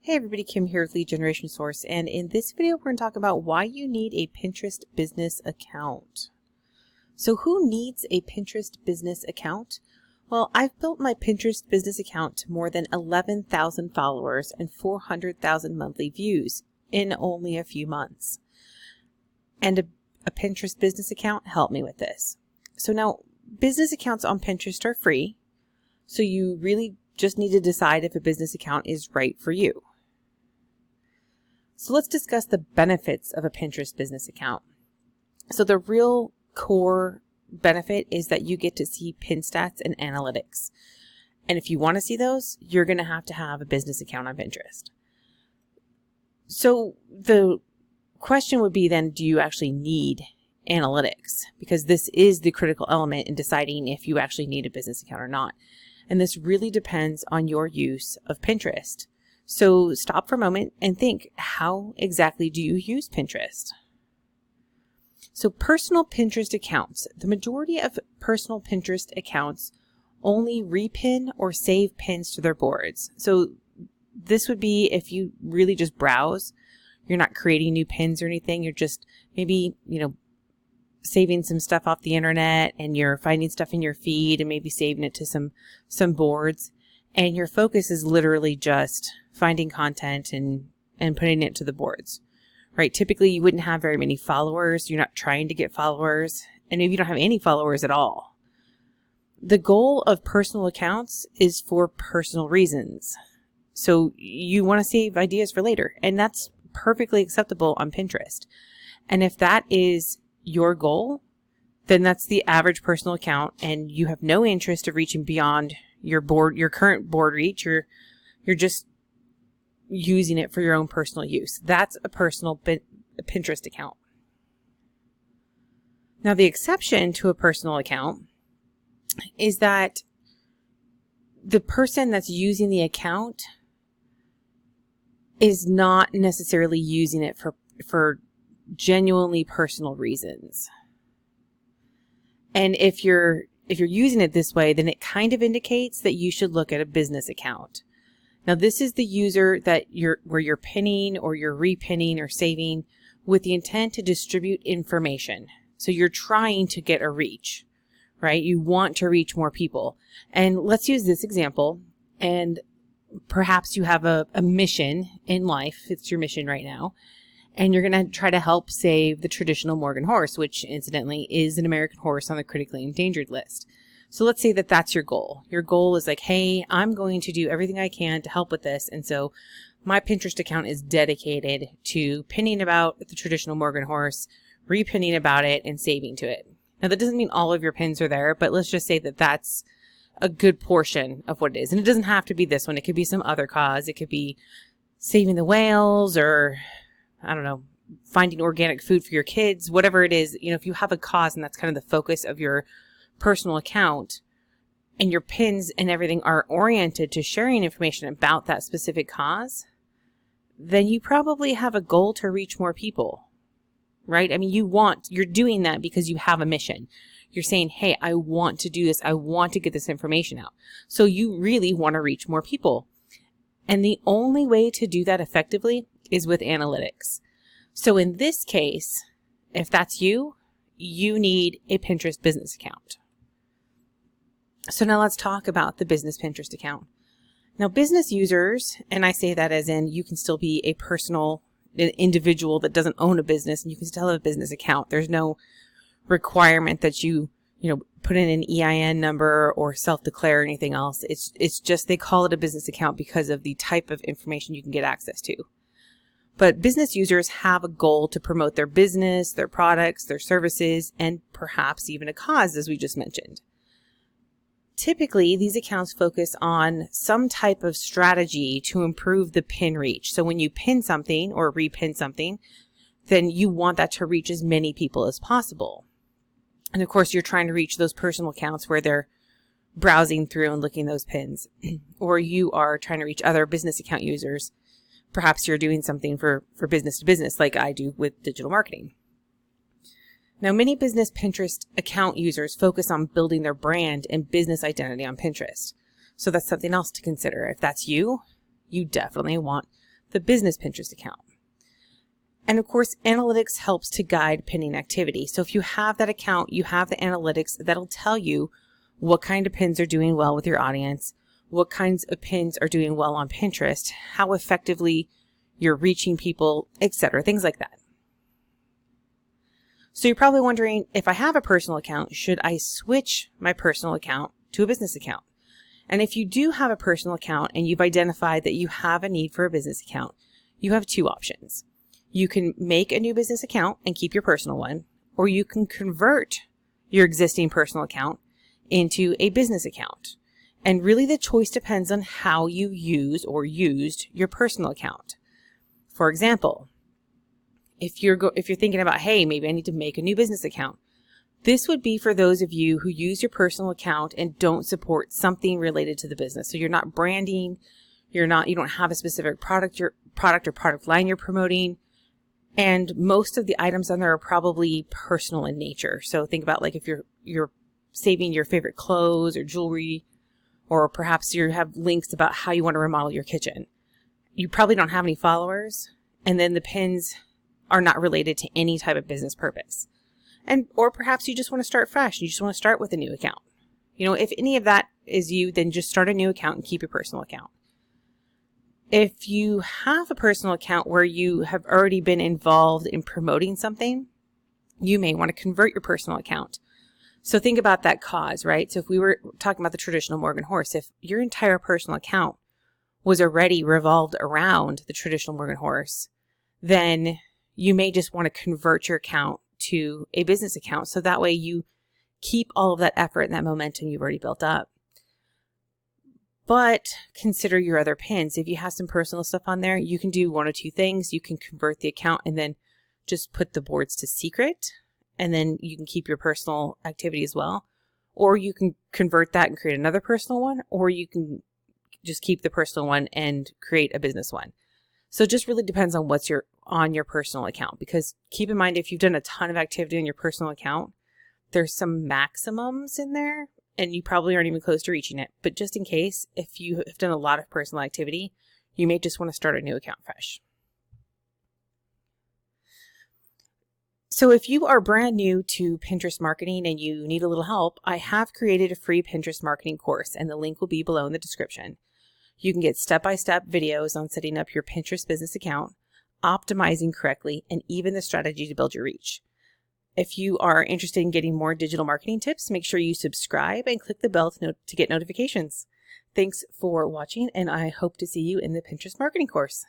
Hey everybody, Kim here with Lead Generation Source, and in this video we're going to talk about why you need a Pinterest business account. So who needs a Pinterest business account? Well, I've built my Pinterest business account to more than 11,000 followers and 400,000 monthly views in only a few months. And a Pinterest business account helped me with this. So now, business accounts on Pinterest are free, so you really just need to decide if a business account is right for you. So let's discuss the benefits of a Pinterest business account. So the real core benefit is that you get to see pin stats and analytics. And if you want to see those, you're going to have a business account on Pinterest. So the question would be then, do you actually need analytics? Because this is the critical element in deciding if you actually need a business account or not. And this really depends on your use of Pinterest. So stop for a moment and think, how exactly do you use Pinterest? So personal Pinterest accounts. The majority of personal Pinterest accounts only repin or save pins to their boards. So this would be if you really just browse. You're not creating new pins or anything. You're just maybe, saving some stuff off the internet, and you're finding stuff in your feed and maybe saving it to some boards. And your focus is literally just finding content and putting it to the boards, right? Typically you wouldn't have very many followers. You're not trying to get followers, and maybe you don't have any followers at all. The goal of personal accounts is for personal reasons. So you want to save ideas for later, and that's perfectly acceptable on Pinterest. And if that is your goal, then that's the average personal account, and you have no interest of reaching beyond your current board reach. You're just using it for your own personal use. That's a personal Pinterest account. Now, the exception to a personal account is that the person that's using the account is not necessarily using it for genuinely personal reasons. And if you're using it this way, then it kind of indicates that you should look at a business account. Now, this is the user where you're pinning or you're repinning or saving with the intent to distribute information. So you're trying to get a reach, right? You want to reach more people. And let's use this example. And perhaps you have a mission in life. It's your mission right now. And you're going to try to help save the traditional Morgan horse, which incidentally is an American horse on the critically endangered list. So let's say that that's your goal. Your goal is like, hey, I'm going to do everything I can to help with this. And so my Pinterest account is dedicated to pinning about the traditional Morgan horse, repinning about it, and saving to it. Now, that doesn't mean all of your pins are there, but let's just say that that's a good portion of what it is. And it doesn't have to be this one. It could be some other cause. It could be saving the whales, or I don't know, finding organic food for your kids, whatever it is. If you have a cause and that's kind of the focus of your personal account, and your pins and everything are oriented to sharing information about that specific cause, then you probably have a goal to reach more people, right? I mean, you're doing that because you have a mission. You're saying, hey, I want to do this. I want to get this information out. So you really want to reach more people. And the only way to do that effectively is with analytics. So in this case, if that's you need a Pinterest business account. So now let's talk about the business Pinterest account. Now, business users, and I say that as in you can still be a personal individual that doesn't own a business, and you can still have a business account. There's no requirement that you put in an EIN number or self-declare or anything else. It's just they call it a business account because of the type of information you can get access to. But business users have a goal to promote their business, their products, their services, and perhaps even a cause, as we just mentioned. Typically, these accounts focus on some type of strategy to improve the pin reach. So when you pin something or repin something, then you want that to reach as many people as possible. And of course, you're trying to reach those personal accounts where they're browsing through and looking at those pins. Or you are trying to reach other business account users. Perhaps you're doing something for business to business, like I do with digital marketing. Now, many business Pinterest account users focus on building their brand and business identity on Pinterest. So that's something else to consider. If that's you, you definitely want the business Pinterest account. And of course, analytics helps to guide pinning activity. So if you have that account, you have the analytics that'll tell you what kind of pins are doing well with your audience, what kinds of pins are doing well on Pinterest, how effectively you're reaching people, etc., things like that. So you're probably wondering, if I have a personal account, should I switch my personal account to a business account? And if you do have a personal account and you've identified that you have a need for a business account, you have two options. You can make a new business account and keep your personal one, or you can convert your existing personal account into a business account. And really the choice depends on how you use or used your personal account. For example, if you're thinking about, hey, maybe I need to make a new business account, this would be for those of you who use your personal account and don't support something related to the business. So you're not branding, you don't have a specific product or product line you're promoting. And most of the items on there are probably personal in nature. So think about like if you're saving your favorite clothes or jewelry, or perhaps you have links about how you want to remodel your kitchen. You probably don't have any followers, and then the pins are not related to any type of business purpose. Or perhaps you just want to start fresh. You just want to start with a new account. If any of that is you, then just start a new account and keep your personal account. If you have a personal account where you have already been involved in promoting something, you may want to convert your personal account. So think about that cause, right? So if we were talking about the traditional Morgan horse, if your entire personal account was already revolved around the traditional Morgan horse, then you may just want to convert your account to a business account. So that way you keep all of that effort and that momentum you've already built up. But consider your other pins. If you have some personal stuff on there, you can do one or two things. You can convert the account and then just put the boards to secret, and then you can keep your personal activity as well. Or you can convert that and create another personal one, or you can just keep the personal one and create a business one. So it just really depends on what's on your personal account, because keep in mind, if you've done a ton of activity on your personal account, there's some maximums in there and you probably aren't even close to reaching it. But just in case, if you have done a lot of personal activity, you may just want to start a new account fresh. So if you are brand new to Pinterest marketing and you need a little help, I have created a free Pinterest marketing course, and the link will be below in the description. You can get step-by-step videos on setting up your Pinterest business account, optimizing correctly, and even the strategy to build your reach. If you are interested in getting more digital marketing tips, make sure you subscribe and click the bell to get notifications. Thanks for watching, and I hope to see you in the Pinterest marketing course.